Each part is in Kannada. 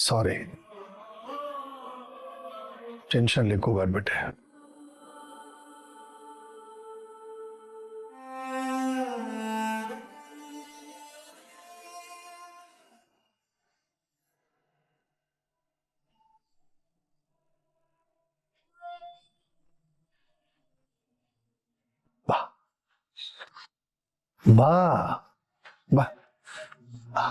ಸಾರಿ, ಟೆನ್ಷನ್ಲಿ ಕೂಗಾಡ್ಬಿಟ್ಟೆ. ಬಾ ಬಾ ಬಾ.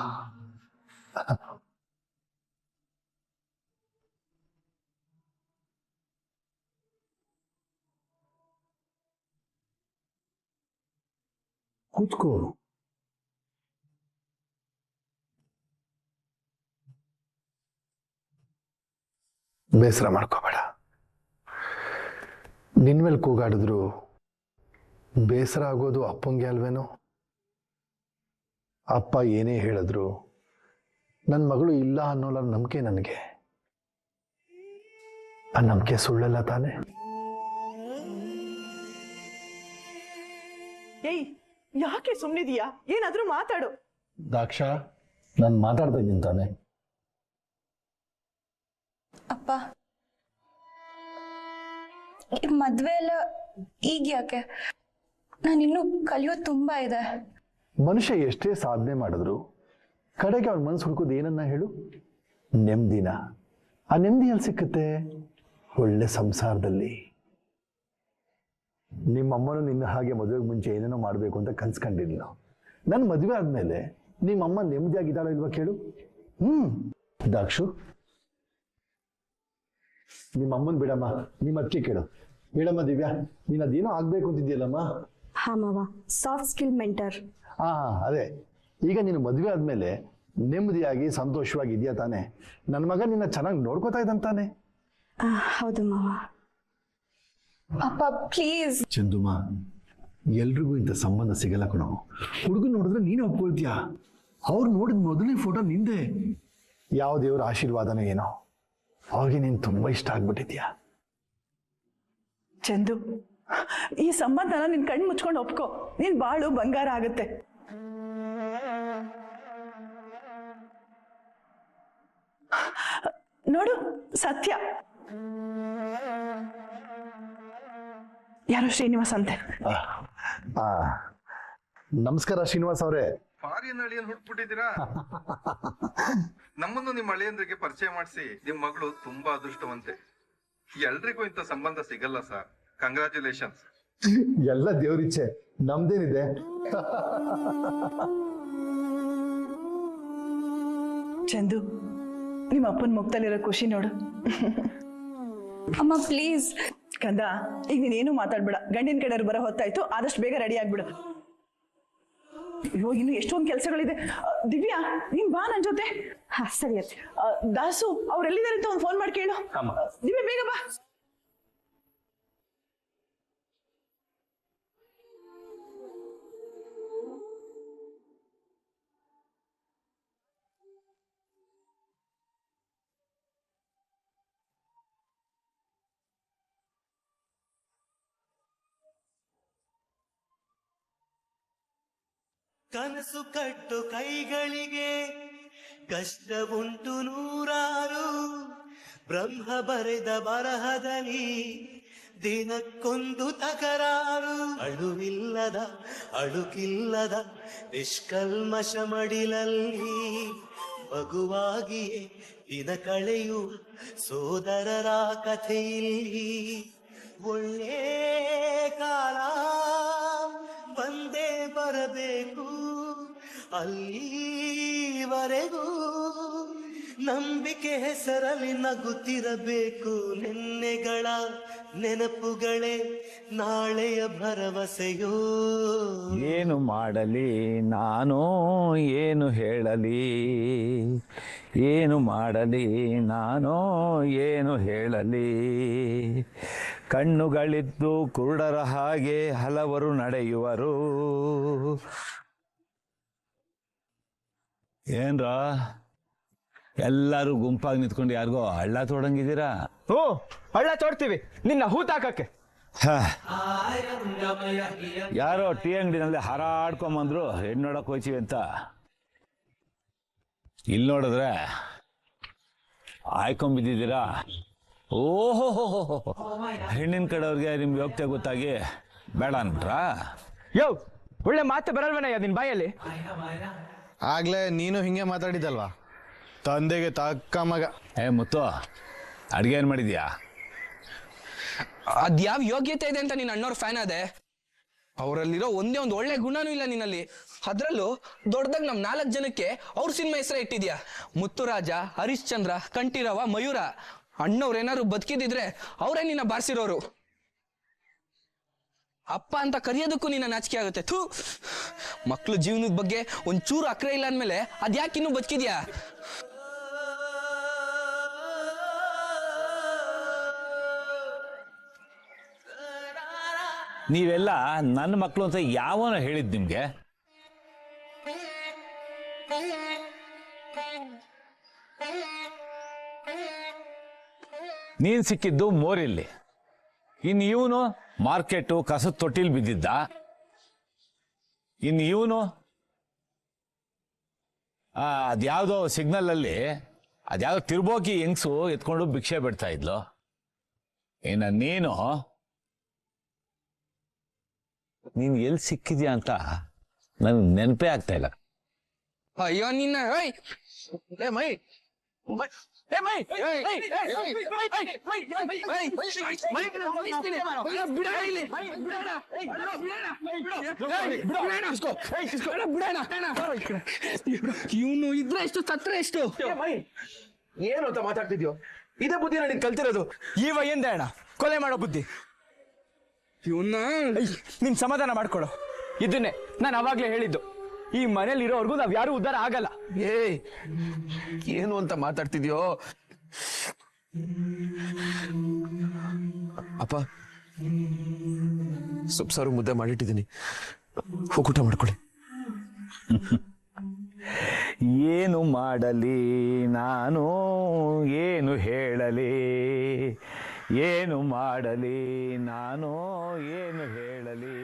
ಕೂತ್ಕೋ. ಬೇಸರ ಮಾಡ್ಕೋಬೇಡ. ನಿನ್ ಮೇಲೆ ಕೂಗಾಡಿದ್ರು ಬೇಸರ ಆಗೋದು ಅಪ್ಪಂಗೆ ಅಲ್ವೇನೋ. ಅಪ್ಪ ಏನೇ ಹೇಳಿದ್ರು ನನ್ನ ಮಗಳು ಇಲ್ಲ ಅನ್ನೋಲ್ಲ ನಂಬಿಕೆ ನನಗೆ. ಆ ನಂಬಿಕೆ ಸುಳ್ಳಲ್ಲ ತಾನೆ? ಏಯ್, ಯಾಕೆ ಸುಮ್ಮನಿದೀಯಾ? ಏನಾದ್ರೂ ಮಾತಾಡು. ದಾಕ್ಷ, ನಾನು ಮಾತಾಡ್ತಾ ಇದ್ದೀನಿ ತಾನೆ. ಅಪ್ಪ, ಮದ್ವೆ ಎಲ್ಲ ಈಗ ಯಾಕೆ? ನಾನಿನ್ನೂ ಕಲಿಯೋದು ತುಂಬಾ ಇದೆ. ಮನುಷ್ಯ ಎಷ್ಟೇ ಸಾಧನೆ ಮಾಡಿದ್ರು ಕಡೆಗೆ ಅವ್ನ ಮನಸ್ಸು ಹುಡುಕೋದು ಏನನ್ನ ಹೇಳು? ನೆಮ್ಮದಿನ. ಆ ನೆಮ್ಮದಿ ಎಲ್ಲಿ ಸಿಕ್ಕುತ್ತೆ? ಒಳ್ಳೆ ಸಂಸಾರದಲ್ಲಿ. ನಿಮ್ಮಮ್ಮನು ನಿನ್ನ ಹಾಗೆ ಮದುವೆಗೆ ಮುಂಚೆ ಏನೇನೋ ಮಾಡಬೇಕು ಅಂತ ಕನ್ಸ್ಕೊಂಡಿದ್ಲು. ನನ್ನ ಮದುವೆ ಆದ್ಮೇಲೆ ನಿಮ್ಮಮ್ಮ ನೆಮ್ಮದಿಯಾಗಿದ್ದಾಳೋ ಇಲ್ವಾ ಕೇಳು? ದಾಕ್ಷು, ನಿಮ್ಮಮ್ಮನ್ ಬಿಡಮ್ಮ, ನಿಮ್ಮ ಅತ್ತಿಗೆ ಕೇಳು. ಬಿಡಮ್ಮ ದಿವ್ಯಾ, ನೀನ್ ಅದೇನೋ ಆಗ್ಬೇಕು ಅಂತಿದ್ಯಲ್ಲಮ್ಮ. ಹಾ ಮಾವ, ಸಾಫ್ಟ್ ಸ್ಕಿಲ್ ಮೆಂಟರ್. ಹಾ, ಅದೇ. ಈಗ ನೀನು ಮದುವೆ ಆದ್ಮೇಲೆ ನೆಮ್ಮದಿಯಾಗಿ ಸಂತೋಷವಾಗಿ ಇದೆಯಾ ತಾನೆ? ನನ್ನ ಮಗ ನಿನ್ನ ಚೆನ್ನಾಗಿ ನೋಡ್ಕೋತಾ ಇದ್ದಂತಾನೆ. ಹೌದು ಮಾವ. ಅಪ್ಪ ಪ್ಲೀಸ್. ಚಂದುಮ್ಮ, ಎಲ್ರಿಗೂ ಇಂಥ ಸಂಬಂಧ ಸಿಗಲ್ಲ ಕಣೋ. ಹುಡುಗ ನೋಡಿದ್ರೆ ನೀನು ಒಪ್ಕೊಳ್ತೀಯಾ? ಅವ್ರು ನೋಡಿದ ಮೊದಲನೇ ಫೋಟೋ ನಿಂದೆ. ಯಾವ ದೇವ್ರ ಆಶೀರ್ವಾದನೋ ಏನೋ, ಅವ್ರಿಗೆ ನೀನು ತುಂಬಾ ಇಷ್ಟ ಆಗ್ಬಿಟ್ಟಿದ್ಯಾ. ಚಂದು, ಈ ಸಂಬಂಧನ ನಿನ್ ಕಣ್ಣು ಮುಚ್ಕೊಂಡು ಒಪ್ಕೋ. ನೀನ್ ಬಾಳು ಬಂಗಾರ ಆಗುತ್ತೆ. ನೋಡು, ಸತ್ಯ. ಯಾರೋ ಶ್ರೀನಿವಾಸ್ ಅಂತೆ. ನಮಸ್ಕಾರ ಶ್ರೀನಿವಾಸ್ ಅವರೇ. ಫಾರಿನ್ ಅಳಿಯನ್ ಹುಟ್ಬಿಟ್ಟಿದ್ದೀರಾ? ನಮ್ಮನ್ನು ನಿಮ್ಮ ಅಳಿಯಂದ್ರಿಗೆ ಪರಿಚಯ ಮಾಡಿಸಿ. ನಿಮ್ ಮಗಳು ತುಂಬಾ ಅದೃಷ್ಟವಂತೆ. ಎಲ್ರಿಗೂ ಇಂಥ ಸಂಬಂಧ ಸಿಗಲ್ಲ ಸರ್. ಕಂಗ್ರಾಚುಲೇಷನ್ಸ್. ಎಲ್ಲ ದೇವ್ರಿಚ್ಛೆ, ನಮ್ದೇನಿದೆ. ಚಂದು, ನಿಮ್ಮ ಅಪ್ಪನ ಮುಖದಲ್ಲಿರೋ ಖುಷಿ ನೋಡು. ಅಮ್ಮ ಪ್ಲೀಸ್. ಕಂದ, ಈಗ ನೀನೇನು ಮಾತಾಡ್ಬೇಡ. ಗಂಡಿನ ಕಡೆಯವ್ರು ಬರೋ ಹೊತ್ತಾಯ್ತು. ಆದಷ್ಟು ಬೇಗ ರೆಡಿ ಆಗ್ಬಿಡು. ಅಯ್ಯೋ, ಇನ್ನು ಎಷ್ಟೊಂದು ಕೆಲಸಗಳಿದೆ. ದಿವ್ಯಾ, ನೀನ್ ಬಾ ನನ್ ಜೊತೆ. ಹಾ ಸರಿ ಅತ್ತೆ. ದಾಸು, ಅವ್ರೆಲ್ಲಿದ್ದಾರೆ ಅಂತ ಒಂದು ಫೋನ್ ಮಾಡಿ ಕೇಳು. ದಿವ್ಯಾ, ಬೇಗ ಬಾ. ಕನಸು ಕಟ್ಟು ಕೈಗಳಿಗೆ ಕಷ್ಟ ಉಂಟು ನೂರಾರು. ಬ್ರಹ್ಮ ಬರೆದ ಬರಹದಲ್ಲಿ ದಿನಕ್ಕೊಂದು ತಕರಾರು. ಅಳುವಿಲ್ಲದ ಅಳುಕಿಲ್ಲದ ನಿಷ್ಕಲ್ಮಶ ಮಡಿಲಲ್ಲಿ ಮಗುವಾಗಿಯೇ ದಿನ ಕಳೆಯುವ ಸೋದರರ ಕಥೆಯಲ್ಲಿ ಒಳ್ಳೆ ಕಾಲ ಬಂದೇ ಬರಬೇಕು. ಅಲ್ಲಿವರೆಗೂ ನಂಬಿಕೆ ಹೆಸರಲ್ಲಿ ನಗುತ್ತಿರಬೇಕು. ನಿನ್ನೆಗಳ ನೆನಪುಗಳೇ ನಾಳೆಯ ಭರವಸೆಯೋ. ಏನು ಮಾಡಲಿ ನಾನು, ಏನು ಹೇಳಲಿ, ಏನು ಮಾಡಲಿ ನಾನು, ಏನು ಹೇಳಲಿ. ಕಣ್ಣುಗಳಿದ್ದು ಕುರುಡರ ಹಾಗೆ ಹಲವರು ನಡೆಯುವರು. ಏನ್ರ ಎಲ್ಲರೂ ಗುಂಪಾಗಿ ನಿಂತ್ಕೊಂಡು ಯಾರಿಗೋ ಹಳ್ಳ ತೋಡಂಗಿದ್ದೀರಾ? ಹಳ್ಳ ತೋಡ್ತೀವಿ ನಿನ್ನ ಹೂತಾಕಕ್ಕೆ. ಯಾರೋ ಟೀ ಅಂಗಡಿನಲ್ಲಿ ಹಾರಾಡ್ಕೊಂಬಂದ್ರು ಹೆಣ್ಣು ನೋಡಕ್ ಹೋಯ್ತೀವಿ ಅಂತ. ಇಲ್ಲಿ ನೋಡಿದ್ರೆ ಆಯ್ಕೊಂಬಿದ್ದೀರಾ. ಓಹೋ, ಹೆಣ್ಣಿನ ಕಡೆಯವ್ರಿಗೆ ನಿಮ್ಗೆ ಯೋಗ್ಯತೆ ಗೊತ್ತಾಗಿ ಬೇಡ ಅನ್ಬಿಟ್ರಾ? ಯೋ, ಒಳ್ಳೆ ಮಾತು ಬರಲ್ವನಯ್ಯ ನಿನ್ ಬಾಯಲ್ಲಿ. ಆಗ್ಲೇ ನೀನು ಹಿಂಗೆ ಮಾತಾಡಿದಲ್ವಾ, ತಂದೆಗೆ ತಕ್ಕ ಮಗ. ಮುತ್ತು, ಅಡ್ಗೆ ಏನ್ ಮಾಡಿದ್ಯಾ? ಅದ್ಯಾವ ಯೋಗ್ಯತೆ ಇದೆ ಅಂತ ನೀನ್ ಅಣ್ಣವ್ರ ಫ್ಯಾನ್ ಅದೇ? ಅವರಲ್ಲಿರೋ ಒಂದೇ ಒಂದು ಒಳ್ಳೆ ಗುಣನೂ ಇಲ್ಲ ನಿನ್ನಲ್ಲಿ. ಅದ್ರಲ್ಲೂ ದೊಡ್ಡದಾಗ ನಮ್ 4 ಜನಕ್ಕೆ ಅವ್ರ ಸಿನಿಮಾ ಹೆಸರೇ ಇಟ್ಟಿದ್ಯಾ. ಮುತ್ತುರಾಜ, ಹರಿಶ್ಚಂದ್ರ, ಕಂಠೀರವ, ಮಯೂರ. ಅಣ್ಣವ್ರು ಏನಾದ್ರು ಬದುಕಿದಿದ್ರೆ ಅವರೇ ನಿನ್ನ ಬಾರಿಸಿರೋರು. ಅಪ್ಪ ಅಂತ ಕರೆಯೋದಕ್ಕೂ ನಿನ್ನ ನಾಚಿಕೆ ಆಗುತ್ತೆ. ಥೂ, ಮಕ್ಳು ಜೀವನದ ಬಗ್ಗೆ ಒಂಚೂರು ಅಕ್ರೆ ಇಲ್ಲ ಅಂದ್ಮೇಲೆ ಅದ್ಯಾಕೆ ಇನ್ನೂ ಬದುಕಿದ್ಯಾ? ನೀವೆಲ್ಲ ನನ್ನ ಮಕ್ಕಳು ಅಂತ ಯಾವನ ಹೇಳಿದ್ ನಿಮ್ಗೆ? ನೀನ್ ಸಿಕ್ಕಿದ್ದು ಮೋರಿಲ್ಲಿ, ಇನ್ನು ಇವನು ಮಾರ್ಕೆಟು ಕಸದ ತೊಟ್ಟಿಲ್ ಬಿದ್ದಿದ್ದ. ಇನ್ನು ಇವನು ಅದ್ಯಾವುದೋ ಸಿಗ್ನಲ್ ಅಲ್ಲಿ ಅದ್ಯಾವುದೋ ತಿರ್ಬೋಕಿ ಹೆಂಗ್ಸು ಎತ್ಕೊಂಡು ಭಿಕ್ಷೆ ಬಿಡ್ತಾ ಇದ್ಲು. ಇನ್ನು ನೀನು ಎಲ್ಲಿ ಸಿಕ್ಕಿದ್ಯಾ ಅಂತ ನನ್ಗೆ ನೆನಪೇ ಆಗ್ತಾ ಇಲ್ಲ. ಅಯ್ಯೋ ನಿನ್ನ ಇವನು ಇದ್ರೆ ಎಷ್ಟು ಸತ್ರ ಎಷ್ಟು? ಏನು ಅಂತ ಮಾತಾಡ್ತಿದ್ಯೋ? ಇದೇ ಬುದ್ಧಿ ನೀನ್ ಕಲ್ತಿರೋದು ಈ ವಯ್ಯಿಂದ ಅಣ್ಣ ಕೊಲೆ ಮಾಡೋ ಬುದ್ಧಿ. ಇವನ್ನ ನಿನ್ ಸಮಾಧಾನ ಮಾಡ್ಕೊಡು. ಇದನ್ನೇ ನಾನು ಅವಾಗ್ಲೇ ಹೇಳಿದ್ದು, ಈ ಮನೇಲಿ ಇರೋವರೆಗೂ ನಾವ್ ಯಾರು ಉದ್ಧಾರ ಆಗಲ್ಲ. ಏನು ಅಂತ ಮಾತಾಡ್ತಿದ್ಯೋ? ಅಪ್ಪ, ಸೊಪ್ಸಾರು ಮುದ್ದೆ ಮಾಡಿಟ್ಟಿದ್ದೀನಿ, ಊಟ ಮಾಡ್ಕೊಳ್ಳಿ. ಏನು ಮಾಡಲಿ ನಾನು, ಏನು ಹೇಳಲಿ, ಏನು ಮಾಡಲಿ ನಾನು, ಏನು ಹೇಳಲಿ.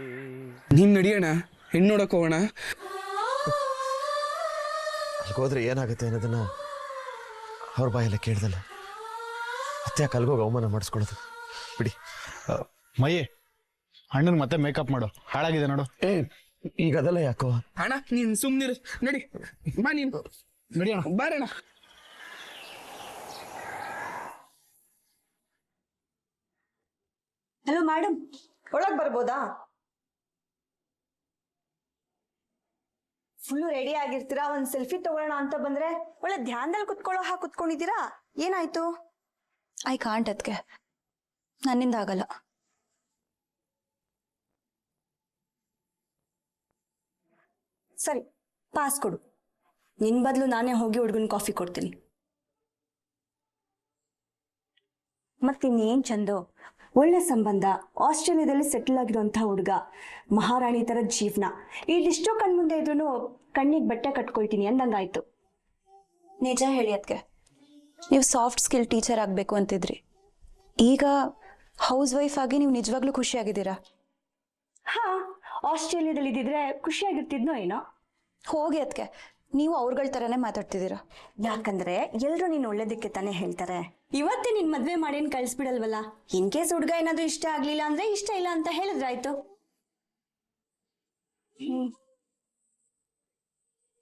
ನೀನ್ ನಡಿಯೋಣ, ಹೆಣ್ಣು ನೋಡಕ್ ಹೋಗೋಣ. ಅಲ್ಗೋದ್ರೆ ಏನಾಗುತ್ತೆ ಅನ್ನೋದನ್ನ ಅವ್ರ ಬಾಯೆಲ್ಲ ಕೇಳ್ದಲ್ಲ. ಮತ್ತೆ ಅಲ್ಗೋಗಿ ಅವಮಾನ ಮಾಡಿಸ್ಕೊಳ್ಳೋದು ಬಿಡಿ. ಮಯ್ಯೆ, ಅಣ್ಣನ್ ಮತ್ತೆ ಮೇಕಪ್ ಮಾಡು, ಹಾಳಾಗಿದೆ ನೋಡು. ಈಗ ಅದೆಲ್ಲ ಯಾಕೋ? ಅಣ್ಣ ನೀನ್ ಸುಮ್ನಿರು, ನಡಿ ಬಾ, ನೀನ್ ನಡಿಯೋಣ, ಬಾರಣ್ಣ. ಹಲೋ ಮೇಡಮ್, ಒಳಗ್ ಬರ್ಬೋದಾ? ಫುಲ್ಲು ರೆಡಿ ಆಗಿರ್ತೀರಾ, ಒಂದ್ ಸೆಲ್ಫಿ ತಗೊಳ್ಳೋಣ ಅಂತ ಬಂದ್ರೆ ಒಳ್ಳೆ ಧ್ಯಾನದಲ್ಲಿ ಕುತ್ಕೊಳ್ಳೋ ಹಾಗೆ ಕುತ್ಕೊಂಡಿದ್ದೀರಾ. ಏನಾಯ್ತು? I can't. ಅದಕ್ಕೆ ನನ್ನಿಂದ ಆಗಲ್ಲ. ಸರಿ, ಪಾಸ್ ಕೊಡು. ನಿನ್ ಬದಲು ನಾನೇ ಹೋಗಿ ಹುಡುಗನ್ ಕಾಫಿ ಕೊಡ್ತೀನಿ. ಮತ್ತಿನ್ನೇನ್ ಚಂದು, ಒಳ್ಳೆ ಸಂಬಂಧ, ಆಸ್ಟ್ರೇಲಿಯಾದಲ್ಲಿ ಸೆಟಲ್ ಆಗಿರುವಂತಹ ಹುಡುಗ, ಮಹಾರಾಣಿ ತರ ಜೀವನ, ಇದಿಷ್ಟೋ ಕಣ್ಮುಂದೆ ಇದ್ರೂ ಕಣ್ಣಿಗೆ ಬಟ್ಟೆ ಕಟ್ಕೊಳ್ತೀನಿ ಅಂದಂಗಾಯ್ತು. ನಿಜ ಹೇಳಿ ಅದಕ್ಕೆ, ನೀವು ಸಾಫ್ಟ್ ಸ್ಕಿಲ್ ಟೀಚರ್ ಆಗಬೇಕು ಅಂತಿದ್ರಿ. ಈಗ ಹೌಸ್ ವೈಫ್ ಆಗಿ ನೀವು ನಿಜವಾಗ್ಲೂ ಖುಷಿಯಾಗಿದ್ದೀರಾ? ಹಾ, ಆಸ್ಟ್ರೇಲಿಯಾದಲ್ಲಿ ಇದ್ದಿದ್ರೆ ಖುಷಿಯಾಗಿರ್ತಿದ್ನೋ ಏನೋ. ಹೋಗಿ ಅದಕ್ಕೆ, ನೀವು ಅವ್ರಗಳ ಥರನೇ ಮಾತಾಡ್ತಿದ್ದೀರಾ. ಯಾಕಂದ್ರೆ ಎಲ್ರು ನೀನ್ ಒಳ್ಳೇದಕ್ಕೆ ತಾನೇ ಹೇಳ್ತಾರೆ. ಇವತ್ತೇ ನಿನ್ ಮದ್ವೆ ಮಾಡೇನ್ ಕಳ್ಸ್ಬಿಡಲ್ವಲ್ಲ. ಇನ್ ಕೇಸ್ ಹುಡ್ಗ ಏನಾದ್ರು ಇಷ್ಟ ಆಗ್ಲಿಲ್ಲ ಅಂದ್ರೆ ಇಷ್ಟ ಇಲ್ಲ ಅಂತ ಹೇಳಿದ್ರಾಯ್ತು.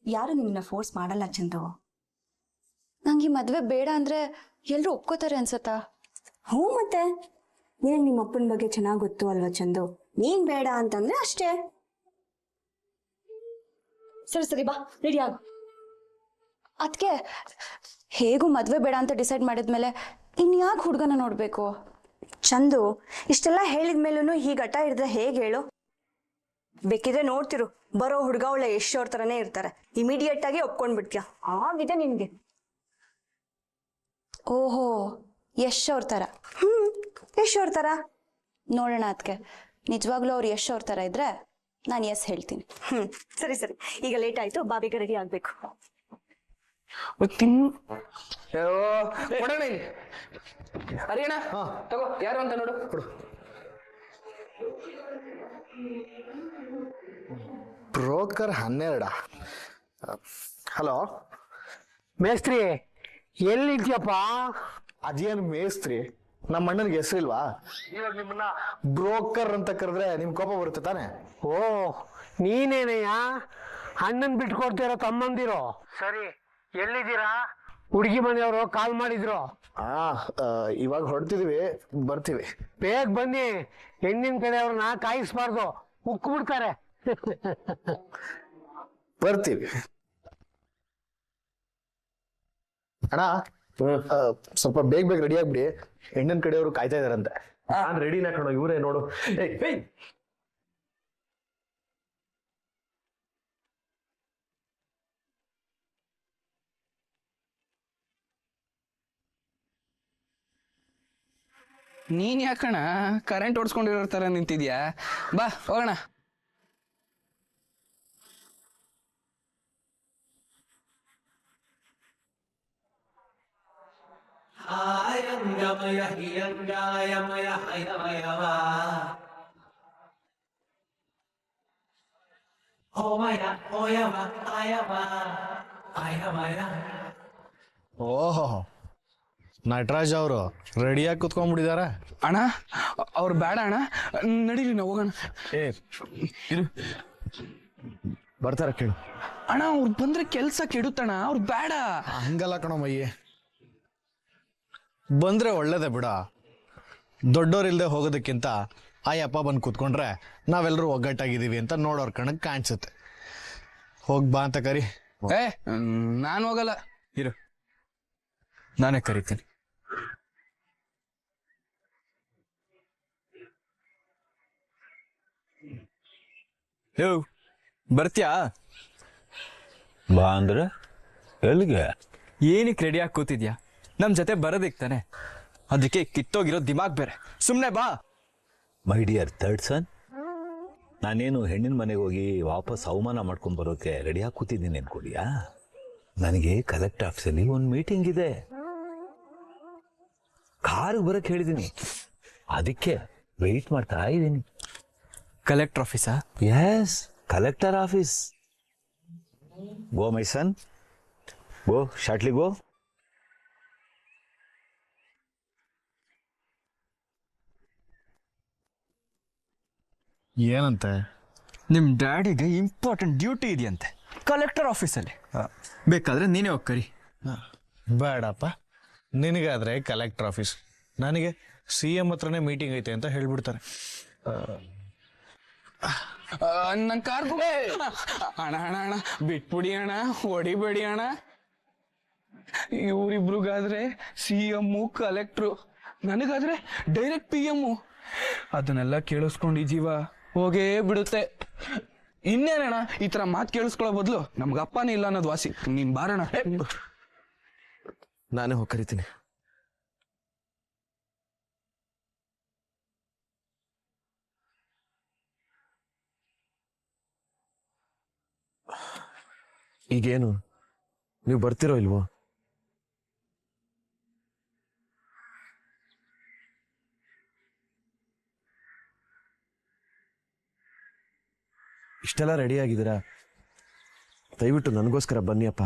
ಯಾರು ನಿಮ್ಮನ್ನ ಫೋರ್ಸ್ ಮಾಡಲ್ಲ ಚಂದು. ನಂಗೆ ಈ ಮದ್ವೆ ಬೇಡ ಅಂದ್ರೆ ಎಲ್ರು ಒಪ್ಕೋತಾರೆ ಅನ್ಸತ್ತಾ? ಹ್ಞೂ, ಮತ್ತೆ ನಿನಗೆ ನಿಮ್ಮ ಅಪ್ಪನ ಬಗ್ಗೆ ಚೆನ್ನಾಗಿ ಗೊತ್ತು ಅಲ್ವಾ ಚಂದು. ನೀನ್ ಬೇಡ ಅಂತಂದ್ರೆ ಅಷ್ಟೇ. ಸರಿ ಸರಿ, ಬಾ, ರೆಡಿ ಆಗು. ಅದಕ್ಕೆ ಹೇಗೂ ಮದ್ವೆ ಬೇಡ ಅಂತ ಡಿಸೈಡ್ ಮಾಡಿದ್ಮೇಲೆ ಇನ್ಯಾಕೆ ಹುಡುಗನ ನೋಡ್ಬೇಕು? ಚಂದು, ಇಷ್ಟೆಲ್ಲ ಹೇಳಿದ್ಮೇಲೂ ಹೀಗೆ ಹಠ ಹಿಡಿದ್ರೆ ಹೇಗೆ ಹೇಳು? ಬೇಕಿದ್ರೆ ನೋಡ್ತಿರು, ಬರೋ ಹುಡುಗ ಒಳ್ಳೆ ಯಶೋರ್ ಥರನೇ ಇರ್ತಾರೆ. ಇಮಿಡಿಯೇಟ್ ಆಗಿ ಒಪ್ಕೊಂಡ್ಬಿಡ್ತೀಯ. ಆಗಿದೆ ನಿನ್ಗೆ. ಓಹೋ, ಯಶ್ ಅವ್ರ ಥರ. ಯಶ್ ಅವ್ರ ಥರ ನೋಡೋಣ. ಅದಕ್ಕೆ ನಿಜವಾಗ್ಲೂ ಅವ್ರು ಯಶ್ ಅವ್ರ ಥರ ಇದ್ರೆ ನಾನು ಎಸ್ ಹೇಳ್ತೀನಿ. ಸರಿ ಸರಿ, ಈಗ ಲೇಟ್ ಆಯ್ತು, ಬಾಬಿಗ ರೆಡಿ ಆಗ್ಬೇಕು. ಕೊಡೋಣ ಇಲ್ಲಿ. ಅರಿಯಣ್ಣ, ತಗೋ, ಯಾರು ಅಂತ ನೋಡು. ಬ್ರೋಕರ್ 12. ಹಲೋ ಮೇಸ್ತ್ರಿ ಎಲ್ಲಿದ್ಯಪ್ಪ? ಅದೇನು ಮೇಸ್ತ್ರಿ, ನಮ್ಮ ಅಣ್ಣನಿಗೆ ಹೆಸರಿಲ್ವಾ? ಇವಾಗ ನಿಮ್ಮನ್ನ ಬ್ರೋಕರ್ ಅಂತ ಕರೆದ್ರೆ ನಿಮ್ ಕೋಪ ಬರುತ್ತೆ ತಾನೆ? ಓ ನೀನೇನಯ್ಯ ಅಣ್ಣನ್ ಬಿಟ್ಕೊಡ್ತಿರೋ ತಮ್ಮಂದಿರೋ? ಸರಿ ಎಲ್ಲಿದ್ದೀರಾ? ಹುಡುಗಿ ಮನೆಯವರು ಕಾಲ್ ಮಾಡಿದ್ರು. ಇವಾಗ ಹೊರಡ್ತಿದೀವಿ, ಬರ್ತೀವಿ. ಬೇಗ ಬನ್ನಿ, ಹೆಣ್ಣಿನ ಕಡೆಯವ್ರನ್ನ ಕಾಯಿಸ್ಬಾರ್ದು, ಉಕ್ಕು ಬಿಡ್ತಾರೆ. ಬರ್ತೀವಿ ಅಣ್ಣ. ಸ್ವಲ್ಪ ಬೇಗ ರೆಡಿ ಆಗ್ಬಿಡಿ, ಹೆಣ್ಣಿನ ಕಡೆಯವರು ಕಾಯ್ತಾ ಇದಾರಂತೆ. ನಾನ್ ರೆಡಿನ ಕಣೋ, ಇವರೇ ನೋಡು. ನೀನ್ ಯಾಕಣ ಕರೆಂಟ್ ಓಡಿಸ್ಕೊಂಡಿರೋ ತರ ನಿಂತಿದ್ಯಾ? ಬಾ ಹೋಗೋಣ. ಆಯಂಗಮಯ ಹಿಯಂಗಾಯಮಯ ಹಯಮಯವ ಓಮಯ ಓಯವ ಆಯವ ಆಯಮಯ. ಓಹೋ, ನಟರಾಜ್ ಅವರು ರೆಡಿಯಾಗಿ ಕುತ್ಕೊಂಡ್ಬಿಟ್ಟಿದಾರ. ಅಣ್ಣ ಅವ್ರು ಬೇಡ ಅಣ್ಣ, ನಡೀರಿ ನಾವು ಹೋಗೋಣ. ಬರ್ತಾರ ಕೇಳು. ಅಣ್ಣ ಅವ್ರು ಬಂದ್ರೆ ಕೆಲ್ಸ ಕೆಡುತ್ತಣ್ಣ, ಅವ್ರು ಬೇಡ. ಹಂಗಲ್ಲ ಕಣೋ ಮಯ್ಯ, ಬಂದ್ರೆ ಒಳ್ಳೇದೇ ಬಿಡ. ದೊಡ್ಡೋರಿಲ್ದೆ ಹೋಗೋದಕ್ಕಿಂತ ಅಯ್ಯಪ್ಪ ಬಂದು ಕೂತ್ಕೊಂಡ್ರೆ ನಾವೆಲ್ಲರೂ ಒಗ್ಗಟ್ಟಾಗಿದ್ದೀವಿ ಅಂತ ನೋಡೋರ್ ಕಣಕ್ ಕಾಣಿಸುತ್ತೆ. ಹೋಗ್ ಬಾ ಅಂತ ಕರಿ. ನಾನು ಹೋಗಲ್ಲ, ಇರು ನಾನೇ ಕರಿತೀನಿ. ಯೋ ಬರ್ತ್ಯಾ? ಬಾ ಅಂದ್ರೆ ಎಲ್ಲಿಗೆ? ಏನಕ್ಕೆ ರೆಡಿಯಾಗಿ ಕೂತಿದ್ಯಾ? ನಮ್ ಜೊತೆ ಬರೋದಿಕ್ ತಾನೆ, ಅದಕ್ಕೆ ಕಿತ್ತೋಗಿರೋ ದಿಮಾಗ್ ಬೇರೆ. ಸುಮ್ನೆ ಬಾ. ಮೈ ಡಿಯರ್ ಥರ್ಡ್ ಸನ್, ನಾನೇನು ಹೆಣ್ಣಿನ ಮನೆಗೆ ಹೋಗಿ ವಾಪಸ್ ಅವಮಾನ ಮಾಡ್ಕೊಂಡು ಬರೋಕೆ ರೆಡಿಯಾಗಿ ಕೂತಿದ್ದೀನಿ ಅನ್ಕೊಡಿಯಾ? ನನಗೆ ಕಲೆಕ್ಟ್ ಆಫೀಸಲ್ಲಿ ಒಂದು ಮೀಟಿಂಗ್ ಇದೆ, ಕಾರಿಗೆ ಬರಕ್ಕೆ ಹೇಳಿದ್ದೀನಿ, ಅದಕ್ಕೆ ವೆಯ್ಟ್ ಮಾಡ್ತಾ ಇದ್ದೀನಿ. ಕಲೆಕ್ಟರ್ ಆಫೀಸಾ? Yes, collector office. Go my son, go shortly go. ಏನಂತೆ? ನಿಮ್ ಡ್ಯಾಡಿಗೆ ಇಂಪಾರ್ಟೆಂಟ್ ಡ್ಯೂಟಿ ಇದೆಯಂತೆ ಕಲೆಕ್ಟರ್ ಆಫೀಸಲ್ಲಿ. ಬೇಕಾದ್ರೆ ನೀನೇ ಹೋಗಿ ಕರಿ. ಬೇಡಪ್ಪ, ನಿನಗಾದ್ರೆ ಕಲೆಕ್ಟರ್ ಆಫೀಸ್, ನನಗೆ CM ಹತ್ರನೇ ಮೀಟಿಂಗ್ ಐತೆ ಅಂತ ಹೇಳ್ಬಿಡ್ತಾರೆ. ನನ್ ಕಾರ್ಗು ಅಣ್ಣ ಅಣ್ಣ ಅಣ್ಣ ಬಿಟ್ಬಿಡಿ ಅಣ್ಣ, ಹೊಡಿಬೇಡಿ ಅಣ್ಣ. ಇವ್ರಿಬ್ರಿಗಾದ್ರೆ CM ಕಲೆಕ್ಟ್ರು, ನನಗಾದ್ರೆ ಡೈರೆಕ್ಟ್ PM. ಅದನ್ನೆಲ್ಲ ಕೇಳಿಸ್ಕೊಂಡು ಈ ಜೀವ ಹೋಗೇ ಬಿಡುತ್ತೆ. ಇನ್ನೇನಣ್ಣ ಈ ತರ ಮಾತು ಕೇಳಿಸ್ಕೊಳ್ಳೋ ಬದಲು ನಮ್ಗೆ ಅಪ್ಪನೇ ಇಲ್ಲ ಅನ್ನೋದು ವಾಸಿ. ನೀನ್ ಬಾರಣ. ನಾನೇ ಹೋಗಿ ಕರಿತೀನಿ. ಈಗೇನು, ನೀವು ಬರ್ತಿರೋ ಇಲ್ವೋ? ಇಷ್ಟೆಲ್ಲ ರೆಡಿ ಆಗಿದ್ದೀರಾ, ದಯವಿಟ್ಟು ನನಗೋಸ್ಕರ ಬನ್ನಿಯಪ್ಪ.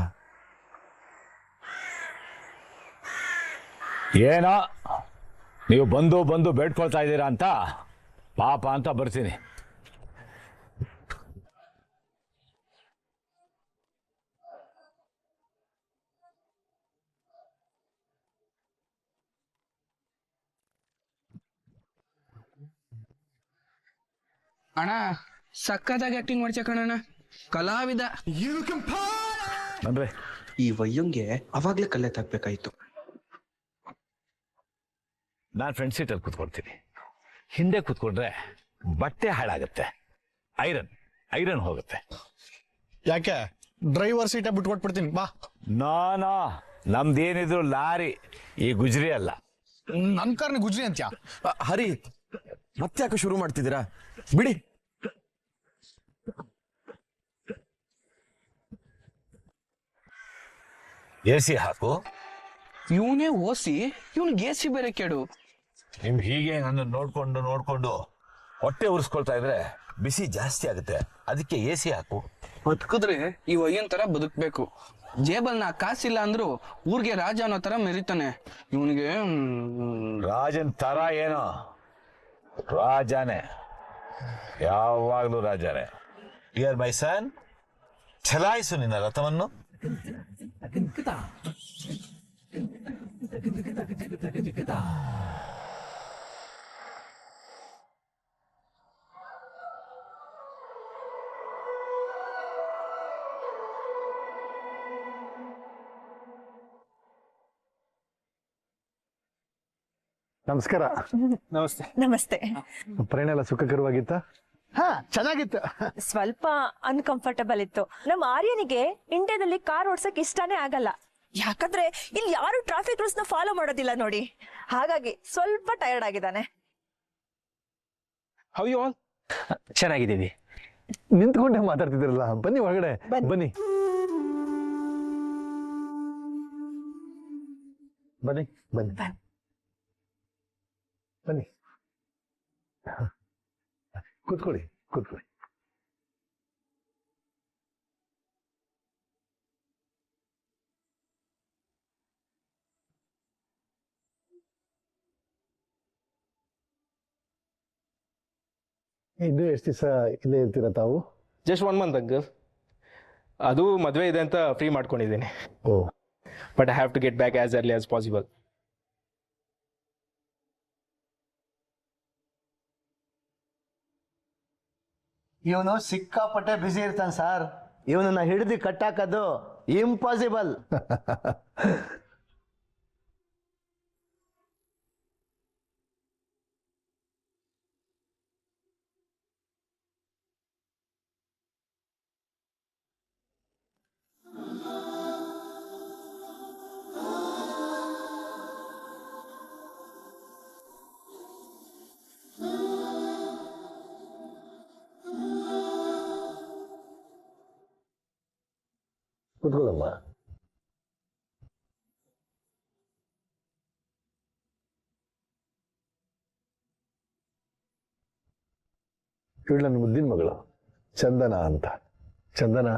ಏನೋ ನೀವು ಬಂದು ಬಂದು ಬೇಡ್ಕೊಳ್ತಾ ಇದ್ದೀರಾ ಅಂತ ಪಾಪ ಅಂತ ಬರ್ತೀನಿ. ಅಣ್ಣ ಸಕ್ಕತ್ತಾಗಿ ಆಕ್ಟಿಂಗ್ ಮಾಡ್ಸ ಕಣಣ್ಣ, ಕಲಾವಿದ. ಅಂದ್ರೆ ಈ ವಯ್ಯಂಗೆ ಅವಾಗ್ಲೇ ಕಲ್ಲೆ ತಾಕ್ಬೇಕಾಯ್ತು. ನಾನು ಫ್ರಂಟ್ ಸೀಟಲ್ಲಿ ಕೂತ್ಕೊಳ್ತೀನಿ, ಹಿಂದೆ ಕೂತ್ಕೊಂಡ್ರೆ ಬಟ್ಟೆ ಹಾಳಾಗತ್ತೆ, ಐರನ್ ಹೋಗುತ್ತೆ. ಯಾಕೆ ಡ್ರೈವರ್ ಸೀಟ ಬಿಟ್ಕೊಟ್ಬಿಡ್ತೀನಿ ಬಾ. ನಾನಾ ನಮ್ದೇನಿದ್ರು ಲಾರಿ, ಈ ಗುಜ್ರಿ ಅಲ್ಲ. ನನ್ ಕಾರ್ನ ಗುಜ್ರಿ ಅಂತ್ಯಾ? ಹರಿ, ಮತ್ತೆ ಯಾಕೆ ಶುರು ಮಾಡ್ತಿದ್ದೀರಾ? ಬಿಡಿ. AC ಹಾಕು. ಇವನೇ ಓಸಿ, ಇವನ್ಗೆ AC ಬೇರೆ ಕೇಡು. ನಿಮ್ ಹೀಗೆ ನನ್ನ ನೋಡ್ಕೊಂಡು ಹೊಟ್ಟೆ ಉರಿಸ್ಕೊಳ್ತಾ ಇದ್ರೆ ಬಿಸಿ ಜಾಸ್ತಿ ಆಗುತ್ತೆ, ಅದಕ್ಕೆ ಎ ಸಿ ಹಾಕು. ಬದುಕಿದ್ರೆ ಈ ಒಯ್ಯನ್ ತರ ಬದುಕ್ಬೇಕು. ಜೇಬಲ್ನ ಕಾಸಿಲ್ಲ ಅಂದ್ರು ಊರ್ಗೆ ರಾಜ ಅನ್ನೋ ತರ ಮೆರಿತಾನೆ. ಇವನಿಗೆ ರಾಜನ್ ತರ ಏನೋ, ರಾಜಾನೆ, ಯಾವಾಗ್ಲೂ ರಾಜಾನೆ. ಡಿಯರ್ ಮೈ ಸನ್, ಚಲಾಯಿಸು ನಿನ್ನ ರಥವನ್ನು. ನಮಸ್ಕಾರ. ನಮಸ್ತೆ. ನಮಸ್ತೆ. ಪ್ರಯಾಣ ಎಲ್ಲ ಸುಖಕರವಾಗಿತ್ತ? ಹಾ, ಚೆನ್ನಾಗಿತ್ತು. ಸ್ವಲ್ಪ ಅನ್ಕಂಫರ್ಟಬಲ್ ಇತ್ತು. ನಮ್ಮ ಆರ್ಯನಿಗೆ ಇಂಡಿಯಾದಲ್ಲಿ ಕಾರ್ ಓಡ್ಸಕ್ ಇಷ್ಟಾನೇ ಆಗಲ್ಲ. ಯಾಕಂದ್ರೆ ಇಲ್ಲಿ ಯಾರು ಟ್ರಾಫಿಕ್ ರೂಲ್ಸ್ ನ ಫಾಲೋ ಮಾಡೋದಿಲ್ಲ ನೋಡಿ. ಹಾಗಾಗಿ ಸ್ವಲ್ಪ ಟಯರ್ಡ್ ಆಗಿದ್ದಾನೆ. How you all? ಚೆನ್ನಾಗಿದ್ದೀವಿ. ನಿಂತ್ಕೊಂಡೆ ಮಾತಾಡ್ತಿದ್ರಲ್ಲ, ಬನ್ನಿ ಒಳಗಡೆ ಬನ್ನಿ. ಬನ್ನಿ ಬನ್ನಿ ಬನ್ನಿ, ಕೂತ್ಕೊಳ್ಳಿ ಕೂತ್ಕೊಳ್ಳಿ. ಇನ್ನು ಎಷ್ಟು ದಿವಸ ಇಲ್ಲೇ ಇರ್ತೀರಾ ತಾವು? Just 1 month uncle. ಅದು ಮದುವೆ ಇದೆ ಅಂತ ಫ್ರೀ ಮಾಡ್ಕೊಂಡಿದ್ದೀನಿ. Oh, but I have to get back as early as possible. ಇವನು ಸಿಕ್ಕಾಪಟ್ಟೆ ಬ್ಯುಸಿ ಇರ್ತಾನೆ ಸರ್. ಇವನನ್ನ ಹಿಡಿದು ಕಟ್ಟಾಕೋದು ಇಂಪಾಸಿಬಲ್. ಕೂತ್ಕೊಳ್ಳಮ್ಮ. ಇವಳು ನನ್ನ ಮುದ್ದಿನ ಮಗಳು ಚಂದನ ಅಂತ. ಚಂದನ,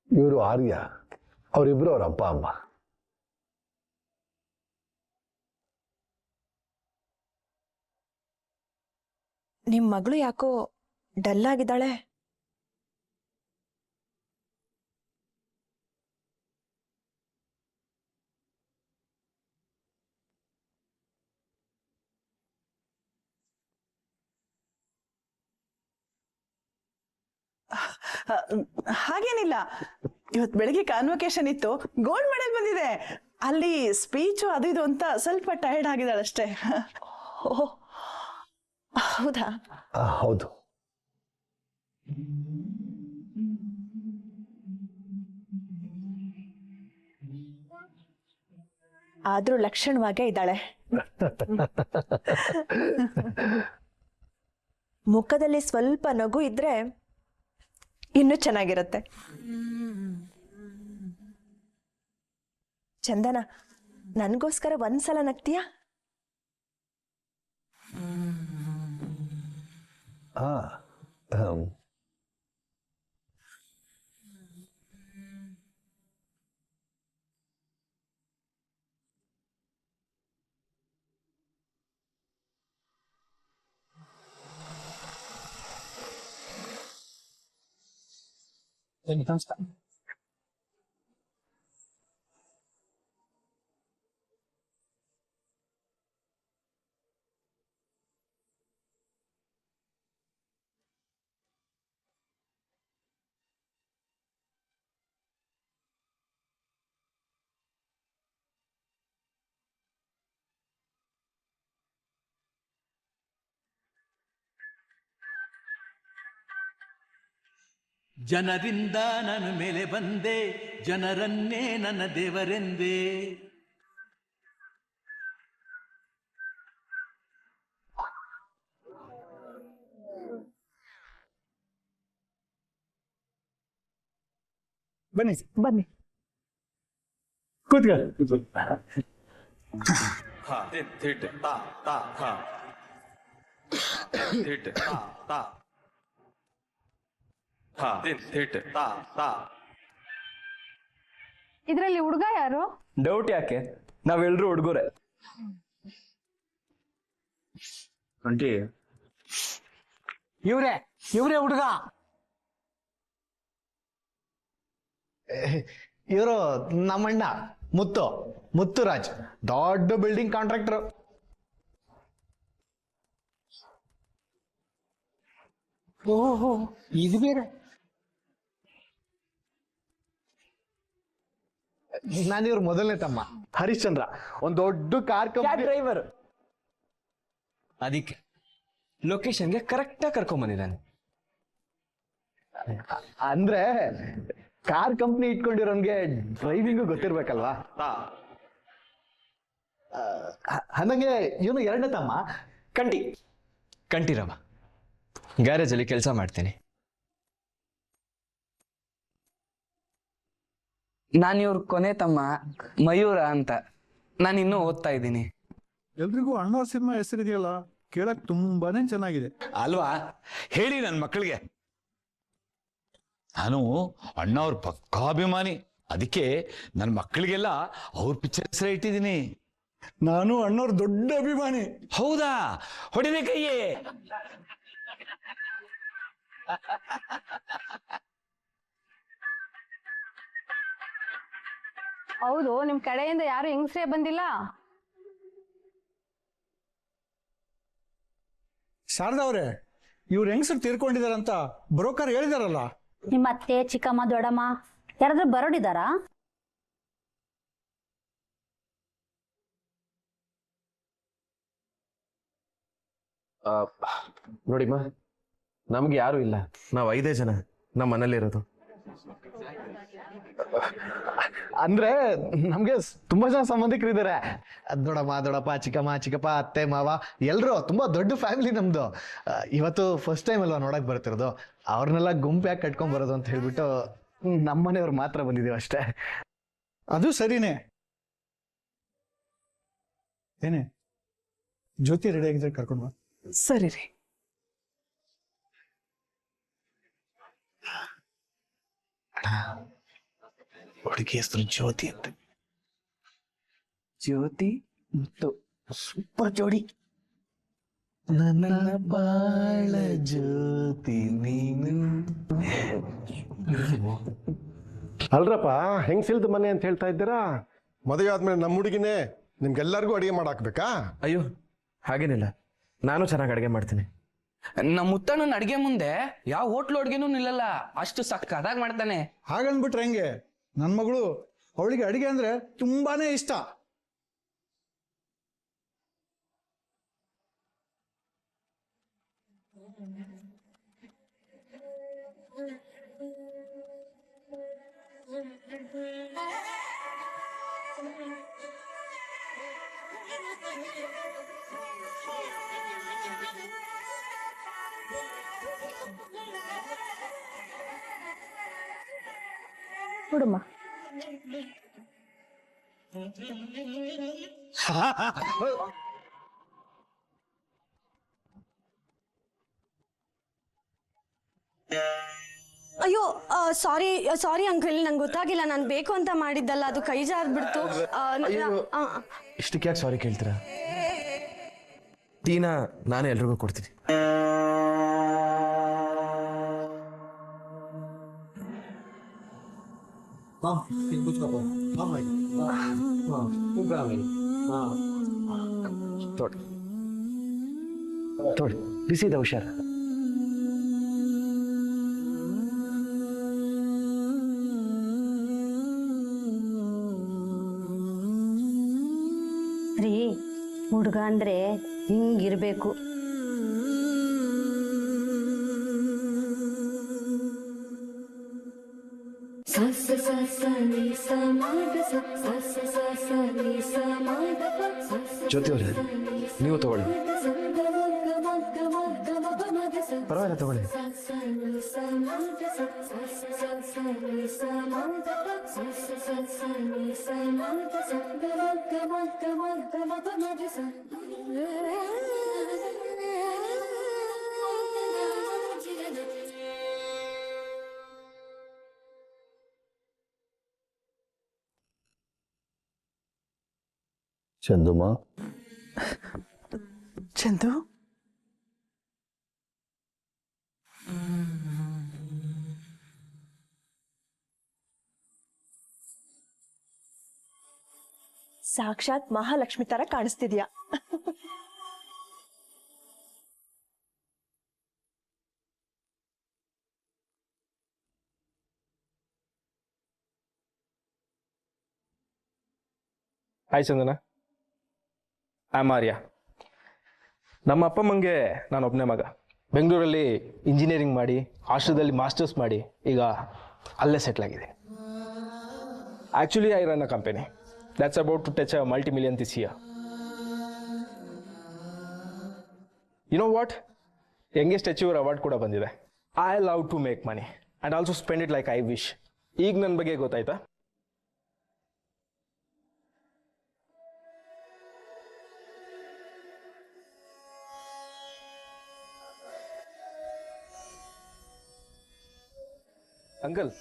ಇವರು ಆರ್ಯ, ಅವರಿಬ್ರು ಅವ್ರ ಅಪ್ಪ ಅಮ್ಮ. ನಿಮ್ ಮಗಳು ಯಾಕೋ ಡಲ್ ಆಗಿದ್ದಾಳೆ? ಹಾಗೇನಿಲ್ಲ, ಇವತ್ತು ಬೆಳಿಗ್ಗೆ ಕಾನ್ವೊಕೇಶನ್ ಇತ್ತು, ಗೋಲ್ಡ್ ಮೆಡಲ್ ಬಂದಿದೆ. ಅಲ್ಲಿ ಸ್ಪೀಚು ಅದು ಇದು ಅಂತ ಸ್ವಲ್ಪ ಟಯರ್ಡ್ ಆಗಿದ್ದಾಳೆ ಅಷ್ಟೇ. ಓಹ್, ಹೌದಾ? ಹೌದು. ಆದ್ರೂ ಲಕ್ಷಣವಾಗೇ ಇದ್ದಾಳೆ. ಮುಖದಲ್ಲಿ ಸ್ವಲ್ಪ ನಗು ಇದ್ರೆ ಇನ್ನೂ ಚೆನ್ನಾಗಿರುತ್ತೆ. ಚಂದನ, ನನ್ಗೋಸ್ಕರ ಒಂದ್ಸಲ ನಗ್ತೀಯಾ? ಜನರಿಂದ ನನ್ನ ಮೇಲೆ ಬಂದೆ, ಜನರನ್ನೇ ನನ್ನ ದೇವರೆಂದೇ. ಬನ್ನಿ ಬನ್ನಿ. ಕೂತ್ಕೊಳ್ಳಿ. ಇದ್ರಲ್ಲಿ ಹುಡುಗ ಯಾರು? ಡೌಟ್ ಯಾಕೆ, ನಾವೆಲ್ಲರೂ ಹುಡುಗರೆ. ಆಂಟಿ ಇವ್ರೇ ಹುಡುಗ. ಇವರು ನಮ್ಮಣ್ಣ ಮುತ್ತುರಾಜ್, ದೊಡ್ಡ ಬಿಲ್ಡಿಂಗ್ ಕಾಂಟ್ರಾಕ್ಟರ್. ಓಹೋ, ಇದು ಬೇರೆ. ನಾನು ಇವ್ರ ಮೊದಲನೇ ತಮ್ಮ ಹರಿಶ್ಚಂದ್ರ, ಒಂದ್ ದೊಡ್ಡ ಕಾರ್ ಕಂಪನಿ ಡ್ರೈವರ್. ಅದಕ್ಕೆ ಲೊಕೇಶನ್ಗೆ ಕರೆಕ್ಟಾಗಿ ಕರ್ಕೊಂಡ್ ಬಂದಿದ್ದಾನೆ. ಅಂದ್ರೆ ಕಾರ್ ಕಂಪ್ನಿ ಇಟ್ಕೊಂಡಿರೋನ್ಗೆ ಡ್ರೈವಿಂಗು ಗೊತ್ತಿರ್ಬೇಕಲ್ವಾ. ಹಂಗೆ ಇವನು ಎರಡನೇ ತಮ್ಮ ಕಂಠೀರವ, ಗ್ಯಾರೇಜಲ್ಲಿ ಕೆಲಸ ಮಾಡ್ತೀನಿ. ನಾನು ಇವ್ರ ಕೊನೆ ತಮ್ಮ ಮಯೂರ ಅಂತ. ನಾನು ಇನ್ನೂ ಓದ್ತಾ ಇದ್ದೀನಿ. ಎಲ್ರಿಗೂ ಅಣ್ಣವ್ರ ಸಿನಿಮಾ ಹೆಸರಿದೆಯಲ್ಲ, ಕೇಳಕ್ ತುಂಬಾನೇ ಚೆನ್ನಾಗಿದೆ ಅಲ್ವಾ? ಹೇಳಿ ನನ್ನ ಮಕ್ಕಳಿಗೆ. ನಾನು ಅಣ್ಣವ್ರ ಪಕ್ಕಾಭಿಮಾನಿ, ಅದಕ್ಕೆ ನನ್ನ ಮಕ್ಕಳಿಗೆಲ್ಲ ಅವ್ರ ಪಿಕ್ಚರ್ ಹೆಸರೇ ಇಟ್ಟಿದ್ದೀನಿ. ನಾನು ಅಣ್ಣವ್ರ ದೊಡ್ಡ ಅಭಿಮಾನಿ. ಹೌದಾ? ಹೊಡಿಬೇಕಯ್ಯೇ. ಹೌದು, ನಿಮ್ ಕಡೆಯಿಂದ ಯಾರು ಹೆಂಗಸ್ರೇ ಬಂದಿಲ್ಲ? ಶಾರದಾ ಅವ್ರೆ, ಇವ್ರ ಹೆಂಗಸರು ತೀರ್ಕೊಂಡಿದಾರಂತ ಬ್ರೋಕರ್ ಹೇಳಿದಾರಲ್ಲ. ನಿಮ್ಮ ಅತ್ತೆ, ಚಿಕ್ಕಮ್ಮ, ದೊಡ್ಡಮ್ಮ ಯಾರಾದ್ರೂ ಬರೋಡಿದಾರಾ? ನೋಡಿಮ್ಮ, ನಮ್ಗೆ ಯಾರು ಇಲ್ಲ. ನಾವ್ 5 ಜನ ನಮ್ಮ ಮನೇಲಿರೋದು. ಅಂದ್ರೆ ನಮ್ಗೆ ತುಂಬಾ ಜನ ಸಂಬಂಧಿಕರಿದ್ದಾರೆ. ದೊಡ್ಡಮ್ಮ, ದೊಡ್ಡಪ್ಪ, ಚಿಕ್ಕಪ್ಪ, ಅತ್ತೆ, ಮಾವ ಎಲ್ರು ತುಂಬಾ ದೊಡ್ಡ ಫ್ಯಾಮಿಲಿ ನಮ್ದು. ಇವತ್ತು ಫಸ್ಟ್ ಟೈಮ್ ಅಲ್ವಾ ನೋಡಕ್ ಬರ್ತಿರೋದು. ಅವ್ರನ್ನೆಲ್ಲ ಗುಂಪ್ಯಾಗಿ ಕಟ್ಕೊಂಡ್ ಬರೋದು ಅಂತ ಹೇಳ್ಬಿಟ್ಟು ನಮ್ಮನೆಯವ್ರು ಮಾತ್ರ ಬಂದಿದೀವಿ ಅಷ್ಟೇ. ಅದು ಸರಿನೇ. ಏನೇ ಜ್ಯೋತಿ ರೆಡಿ ಆಗಿದ್ರೆ ಕರ್ಕೊಂಡು ಬಾ. ಸರಿ ರೀ. ಹುಡುಗಿ ಹೆಸರು ಜ್ಯೋತಿ ಅಂತ. ಜ್ಯೋತಿ ಮತ್ತು ಸೂಪರ್ ಜೋಡಿ. ನನ್ನ ಬಾಳ ಜ್ಯೋತಿ ನೀನು. ಅಲ್ರಪ್ಪ, ಹೆಂಗ್ಸಿಲ್ದ ಮನೆ ಅಂತ ಹೇಳ್ತಾ ಇದ್ದೀರಾ? ಮದುವೆ ಆದ್ಮೇಲೆ ನಮ್ಮ ಹುಡುಗಿನೇ ನಿಮ್ಗೆಲ್ಲರಿಗೂ ಅಡಿಗೆ ಮಾಡಾಕ್ಬೇಕಾ? ಅಯ್ಯೋ, ಹಾಗೇನಿಲ್ಲ. ನಾನು ಚೆನ್ನಾಗಿ ಅಡಿಗೆ ಮಾಡ್ತೀನಿ. ನಮ್ಮ ಮುತ್ತಣ್ಣನ ಅಡ್ಗೆ ಮುಂದೆ ಯಾವ ಹೋಟ್ಲು ಅಡ್ಗೆನೂ ನಿಲ್ಲಲ್ಲ, ಅಷ್ಟು ಸಕ್ಕದಾಗಿ ಮಾಡ್ತಾನೆ. ಹಾಗನ್ಬಿಟ್ರೆ ಹೆಂಗೆ? ನನ್ನ ಮಗಳು, ಅವಳಿಗೆ ಅಡಿಗೆ ಅಂದ್ರೆ ತುಂಬಾನೇ ಇಷ್ಟ. ನೋಡಮ್ಮ, ಅಯ್ಯೋ, ಸಾರಿ ಅಂಕಲ್, ನಂಗೆ ಗೊತ್ತಾಗಿಲ್ಲ. ನಾನು ಬೇಕು ಅಂತ ಮಾಡಿದ್ದಲ್ಲ, ಅದು ಕೈ ಜಾರ್ಬಿಡ್ತು. ಇಷ್ಟಕ್ಕೆ ಯಾಕೆ ಸಾರಿ ಕೇಳ್ತೀರಾ? ಟೀನಾ ನಾನೇ ಎಲ್ರಿಗೂ ಕೊಡ್ತೀನಿ. ತೋಡಿ ಬಿಸಿದ ಹುಷಾರ. ರೀ, ಹುಡುಗ ಅಂದ್ರೆ ಹಿಂಗಿರ್ಬೇಕು. ಜ್ಯೋತಿ ಅವರೇ, ನೀವು ತಗೊಳ್ಳಿ. ಪರವಾಗಿಲ್ಲ, ತಗೊಳ್ಳಿ. ಚಂದುಮ್ಮ, ಚಂದು ಸಾಕ್ಷಾತ್ ಮಹಾಲಕ್ಷ್ಮಿ ತರ ಕಾಣಿಸ್ತಿದ್ಯಾ. ಹಾಯ್ ಚಂದನ, ಆಮ್ ಆರ್ಯ. ನಮ್ಮ ಅಪ್ಪ ಅಮ್ಮಂಗೆ ನಾನು ಒಬ್ಬನೇ ಮಗ. ಬೆಂಗಳೂರಲ್ಲಿ ಇಂಜಿನಿಯರಿಂಗ್ ಮಾಡಿ ಹಾಸ್ಟೆಲ್ದಲ್ಲಿ ಮಾಸ್ಟರ್ಸ್ ಮಾಡಿ ಈಗ ಅಲ್ಲೇ ಸೆಟ್ಲ್ ಆಗಿದೆ. Actually I run a company that's about to touch a multi-million this year. You know what? Youngest achiever award ಕೂಡ ಬಂದಿದೆ. I love to make money and also spend it like I wish. ಈಗ ನನ್ನ ಬಗ್ಗೆ ಗೊತ್ತಾಯ್ತಾ? ಅಂಕಲ್,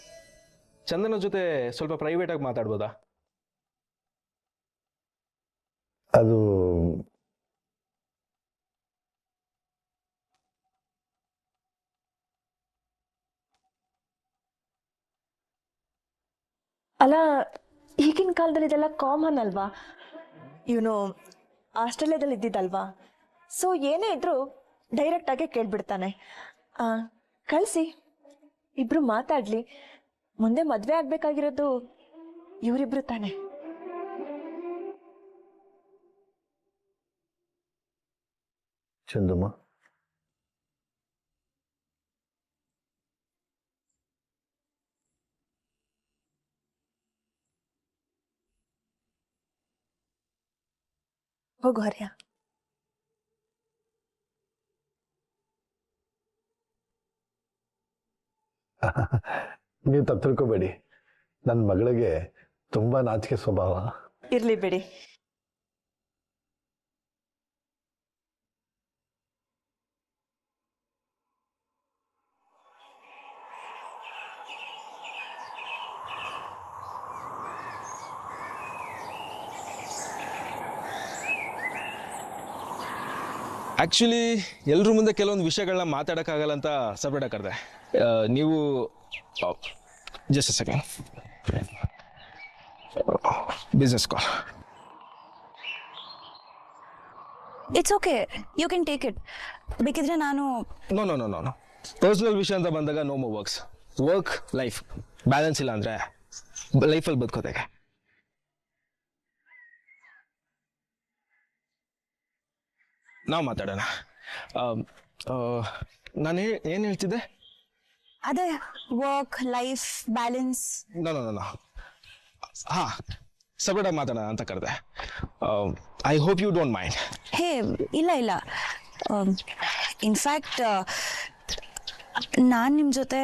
ಚಂದನ ಜೊತೆ ಸ್ವಲ್ಪ ಪ್ರೈವೇಟ್ ಆಗಿ ಮಾತಾಡ್ಬೋದಾ? ಅದು ಅಲ್ಲ, ಈಗಿನ ಕಾಲದಲ್ಲಿ ಇದೆಲ್ಲ ಕಾಮನ್ ಅಲ್ವಾ? ಇವನು ಆಸ್ಟ್ರೇಲಿಯಾದಲ್ಲಿ ಇದ್ದಿದ್ದಲ್ವಾ, ಸೊ ಏನೇ ಇದ್ರೂ ಡೈರೆಕ್ಟ್ ಆಗೇ ಕೇಳ್ಬಿಡ್ತಾನೆ. ಕಳಿಸಿ, ಇಬ್ರು ಮಾತಾಡ್ಲಿ. ಮುಂದೆ ಮದುವೆ ಆಗ್ಬೇಕಾಗಿರೋದು ಇವರಿಬ್ರು ತಾನೆ. ಚಂದಮ್ಮ, ಹೋಗು ಹರ್ಯ. ನೀವು ತಪ್ಪು ತಿಳ್ಕೊಬೇಡಿ, ನನ್ನ ಮಗಳಿಗೆ ತುಂಬಾ ನಾಚಿಕೆ ಸ್ವಭಾವ. ಇರ್ಲಿ ಬಿಡಿ. ಆ್ಯಕ್ಚುಲಿ ಎಲ್ಲರ ಮುಂದೆ ಕೆಲವೊಂದು ವಿಷಯಗಳನ್ನ ಮಾತಾಡೋಕ್ಕಾಗಲ್ಲ ಅಂತ ಸಪ್ರೇಟಾಗಿ ಕರೆದೆ. ನೀವು just a second, business call. It's okay, you can take it. ಬೇಕಿದ್ರೆ ನಾನು no no no no no personal ವಿಷಯ ಅಂತ ಬಂದಾಗ ನೋ ಮೋ ವರ್ಕ್ಸ್. ವರ್ಕ್ ಲೈಫ್ ಬ್ಯಾಲೆನ್ಸ್ ಇಲ್ಲ ಅಂದರೆ ಲೈಫಲ್ಲಿ ಬದುಕೋದಾಗೆ. ನಾವು ಮಾತಾಡೋಣ. ನಾನು ಏನು ಹೇಳ್ತಿದ್ದೆ? ಅದೇ work life balance. No no no ಹಾಂ, ಸಪ್ರೇಟಾಗಿ ಮಾತಾಡೋಣ ಅಂತ ಕರೆದೆ. I hope you don't mind. Hey ಇಲ್ಲ ಇಲ್ಲ, ಇನ್ಫ್ಯಾಕ್ಟ್ ನಾನು ನಿಮ್ಮ ಜೊತೆ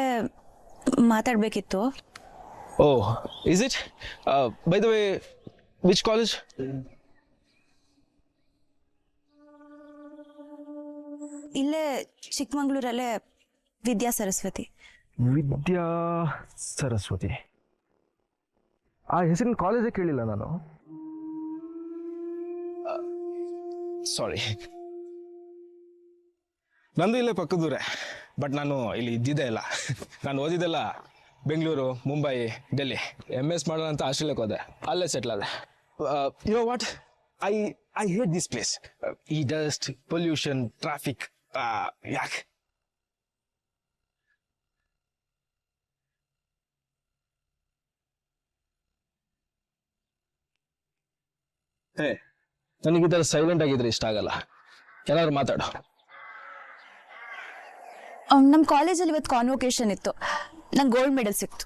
ಮಾತಾಡಬೇಕಿತ್ತು. Oh, is it? By the way, which college? ಇಲ್ಲೇ ಚಿಕ್ಕಮಂಗ್ಳೂರಲ್ಲೇ ವಿದ್ಯಾ ಸರಸ್ವತಿ. ವಿದ್ಯಾ ಸರಸ್ವತಿ, ಆ ಹೆಸರಿನ ಕಾಲೇಜೇ ಕೇಳಿಲ್ಲ ನಾನು. ಸಾರಿ, ನಂದು ಇಲ್ಲೇ ಪಕ್ಕದೂರೇ, ಬಟ್ ನಾನು ಇಲ್ಲಿ ಇದ್ದಿದ್ದೇ ಇಲ್ಲ. ನಾನು ಓದಿದ್ದೆಲ್ಲ ಬೆಂಗಳೂರು, ಮುಂಬೈ, ಡೆಲ್ಲಿ. MS ಮಾಡೋಣ ಅಂತ ಆಸ್ಟ್ರೇಲಿಯಾಕ್ಕೆ ಹೋದೆ, ಅಲ್ಲೇ ಸೆಟ್ಲ್ ಆದೆ. You know what, I hate this place. ಈ ಡಸ್ಟ್, ಪೊಲ್ಯೂಷನ್, ಟ್ರಾಫಿಕ್, ಯಾಕೆ? ಹೇ, ನನಗೆ ಈ ಥರ ಸೈಲೆಂಟ್ ಆಗಿದ್ರೆ ಇಷ್ಟ ಆಗಲ್ಲ. ಏನಾದ್ರು ಮಾತಾಡು. ನಮ್ಮ ಕಾಲೇಜಲ್ಲಿ ಇವತ್ತು ಕಾನ್ವೊಕೇಶನ್ ಇತ್ತು, ನಂಗೆ ಗೋಲ್ಡ್ ಮೆಡಲ್ ಸಿಕ್ತು.